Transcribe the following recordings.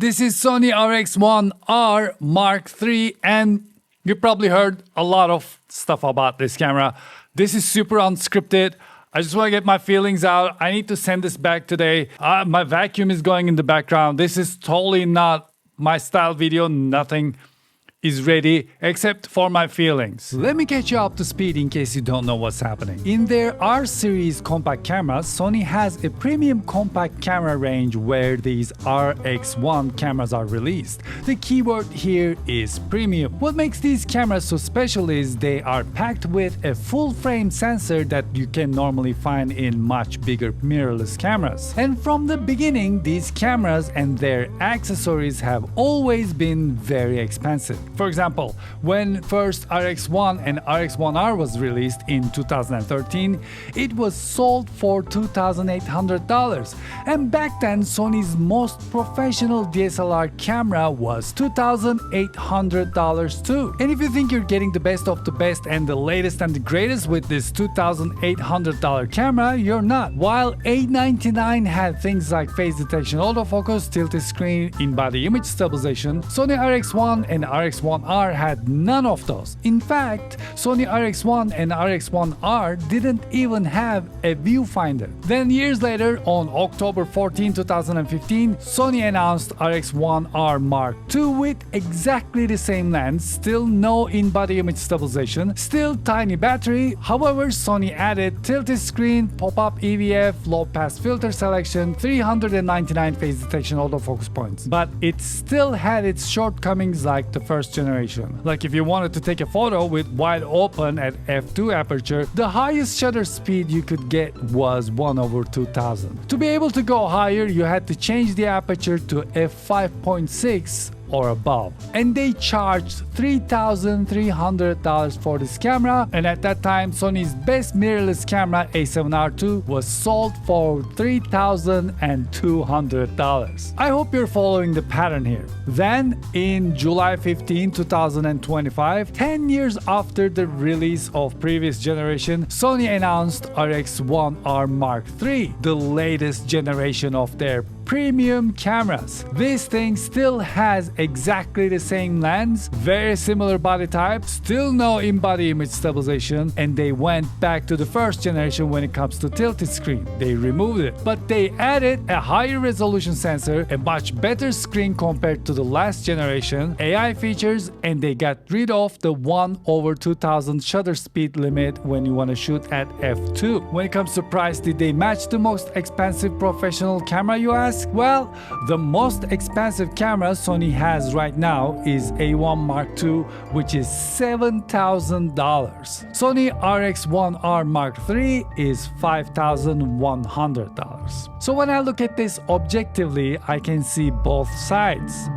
This is Sony RX1R Mark III, and you probably heard a lot of stuff about this camera. This is super unscripted. I just want to get my feelings out. I need to send this back today. My vacuum is going in the background. This is totally not my style video. Nothing is ready except for my feelings. Let me catch you up to speed in case you don't know what's happening. In their R series compact cameras, Sony has a premium compact camera range where these RX1 cameras are released. The keyword here is premium. What makes these cameras so special is they are packed with a full frame sensor that you can normally find in much bigger mirrorless cameras. And from the beginning, these cameras and their accessories have always been very expensive. For example, when first RX1 and RX1R was released in 2013, it was sold for $2,800. And back then, Sony's most professional DSLR camera was $2,800 too. And if you think you're getting the best of the best and the latest and the greatest with this $2,800 camera, you're not. While $899 had things like face detection, autofocus, tilted screen, in-body image stabilization, Sony RX1 and RX1R had none of those. In fact, Sony RX1 and RX1R didn't even have a viewfinder. Then years later, on October 14, 2015, Sony announced RX1R Mark II with exactly the same lens, still no in-body image stabilization, still tiny battery. However, Sony added tilted screen, pop-up EVF, low-pass filter selection, 399 face detection autofocus points. But it still had its shortcomings like the first generation. Like if you wanted to take a photo with wide open at f2 aperture, the highest shutter speed you could get was 1/2000. To be able to go higher, you had to change the aperture to f5.6 or above. And they charged $3,300 for this camera, and at that time Sony's best mirrorless camera A7R II was sold for $3,200. I hope you're following the pattern here. Then in July 15, 2025, 10 years after the release of previous generation, Sony announced RX1R Mark III, the latest generation of their premium cameras. This thing still has exactly the same lens, very similar body type, still no in-body image stabilization, and they went back to the first generation when it comes to tilted screen. They removed it, but they added a higher resolution sensor, a much better screen compared to the last generation, AI features, and they got rid of the 1/2000 shutter speed limit when you want to shoot at f2. When it comes to price, did they match the most expensive professional camera, you ask? Well, the most expensive camera Sony has right now is A1 Mark II, which is $7,000. Sony RX1R Mark III is $5,100. So when I look at this objectively, I can see both sides.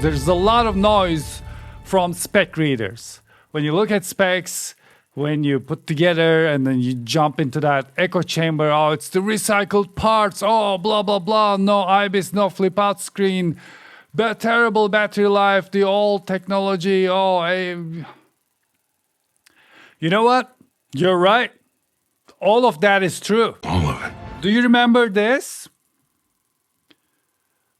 There's a lot of noise from spec readers. When you look at specs, when you put together and then you jump into that echo chamber, oh, it's the recycled parts, oh, blah, blah, blah, no IBIS, no flip out screen, the terrible battery life, the old technology, oh, you know what? You're right. All of that is true. All of it. Do you remember this?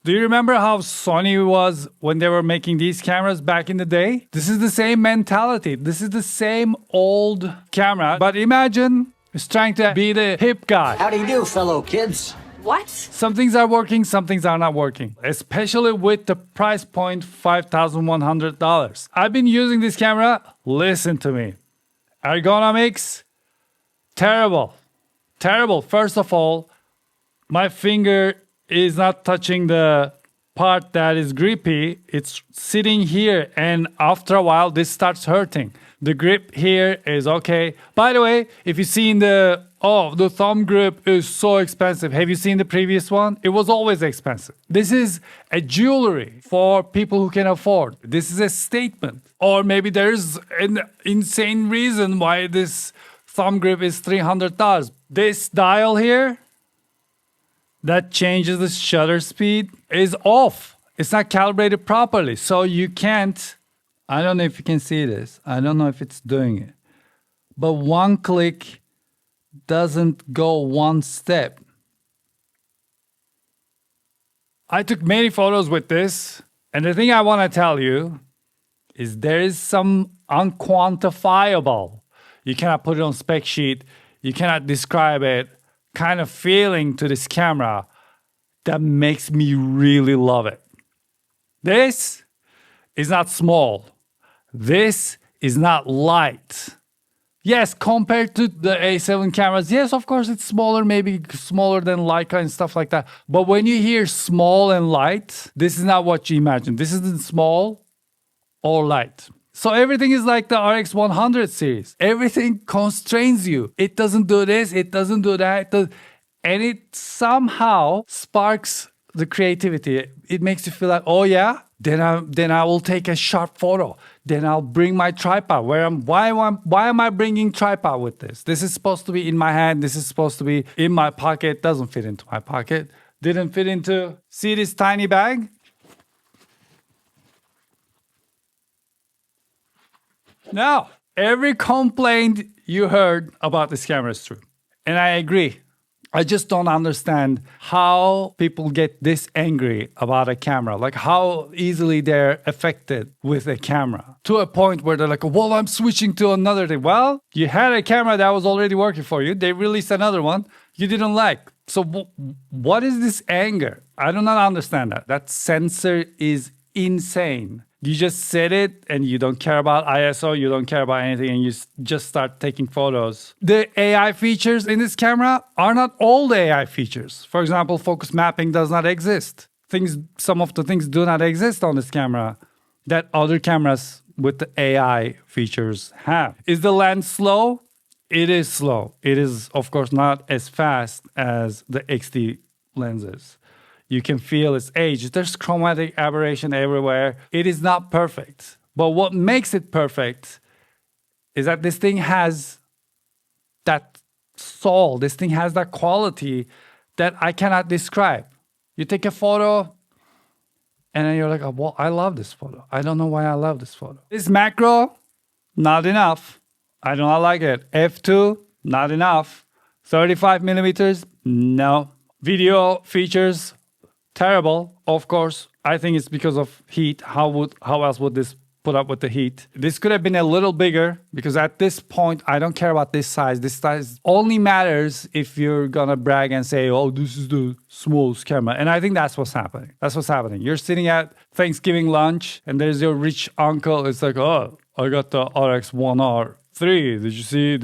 Do you remember how Sony was when they were making these cameras back in the day? This is the same mentality. This is the same old camera. But imagine it's trying to be the hip guy. How do you do, fellow kids? What? Some things are working, some things are not working. Especially with the price point $5,100. I've been using this camera. Listen to me. Ergonomics, terrible. Terrible. First of all, my finger is not touching the part that is grippy. It's sitting here, and after a while this starts hurting. The grip here is okay. By the way, if you see in the oh, the thumb grip is so expensive. Have you seen the previous one? It was always expensive. This is a jewelry for people who can afford. This is a statement. Or maybe there's an insane reason why this thumb grip is $300. This dial here that changes the shutter speed is off. It's not calibrated properly. So you can't, I don't know if you can see this. I don't know if it's doing it. But one click doesn't go one step. I took many photos with this. And the thing I want to tell you is there is some unquantifiable. You cannot put it on spec sheet. You cannot describe it. Kind of feeling to this camera that makes me really love it. This is not small. This is not light. Yes, compared to the A7 cameras, yes, of course it's smaller, maybe smaller than Leica and stuff like that. But when you hear small and light, this is not what you imagine. This isn't small or light. So everything is like the RX100 series. Everything constrains you. It doesn't do this, it doesn't do that. And it somehow sparks the creativity. It makes you feel like, oh yeah, then I will take a sharp photo. Then I'll bring my tripod. Why am I bringing tripod with this? This is supposed to be in my hand. This is supposed to be in my pocket. Doesn't fit into my pocket. Didn't fit into, see this tiny bag? Now, every complaint you heard about this camera is true. And I agree. I just don't understand how people get this angry about a camera. Like how easily they're affected with a camera. To a point where they're like, well, I'm switching to another thing. Well, you had a camera that was already working for you. They released another one you didn't like. So what is this anger? I do not understand that. That sensor is insane. You just set it and you don't care about ISO, you don't care about anything, and you just start taking photos. The AI features in this camera are not all the AI features. For example, focus mapping does not exist. Some of the things do not exist on this camera that other cameras with the AI features have. Is the lens slow? It is slow. It is, of course, not as fast as the XD lenses. You can feel its age. There's chromatic aberration everywhere. It is not perfect. But what makes it perfect is that this thing has that soul. This thing has that quality that I cannot describe. You take a photo and then you're like, oh, well, I love this photo. I don't know why I love this photo. This macro, not enough. I do not like it. F2, not enough. 35 millimeters, no. Video features, terrible, of course. I think it's because of heat. How else would this put up with the heat? This could have been a little bigger because at this point, I don't care about this size. This size only matters if you're gonna brag and say, oh, this is the smallest camera. And I think that's what's happening. That's what's happening. You're sitting at Thanksgiving lunch and there's your rich uncle. It's like, oh, I got the RX1R III. Did you see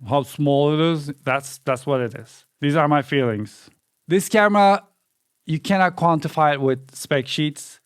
how small it is? That's what it is. These are my feelings. This camera, you cannot quantify it with spec sheets.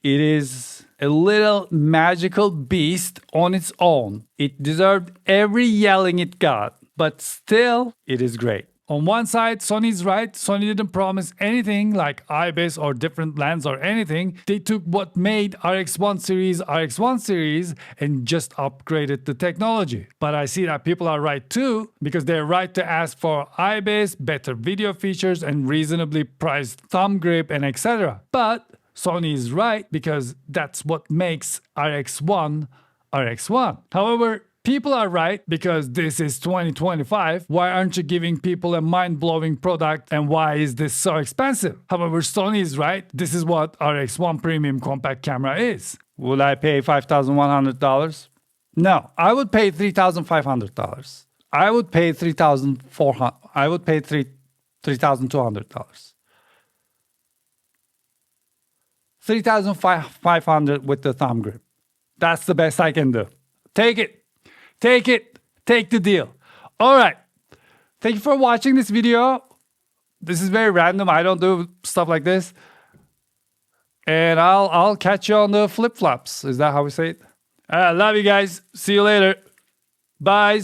It is a little magical beast on its own. It deserved every yelling it got, but still, it is great. On one side, Sony's right. Sony didn't promise anything like IBIS or different lens or anything. They took what made RX1 series RX1 series and just upgraded the technology. But I see that people are right too, because they're right to ask for IBIS, better video features, and reasonably priced thumb grip and etc. But Sony is right because that's what makes RX1 RX1. However, people are right because this is 2025. Why aren't you giving people a mind-blowing product and why is this so expensive? However, Sony is right. This is what RX1 premium compact camera is. Would I pay $5,100? No, I would pay $3,500. I would pay $3,400. I would pay $3,200. $3,500 with the thumb grip. That's the best I can do. Take it. Take it. Take the deal. All right. Thank you for watching this video. This is very random. I don't do stuff like this. And I'll catch you on the flip-flops. Is that how we say it? I love you guys. See you later. Bye.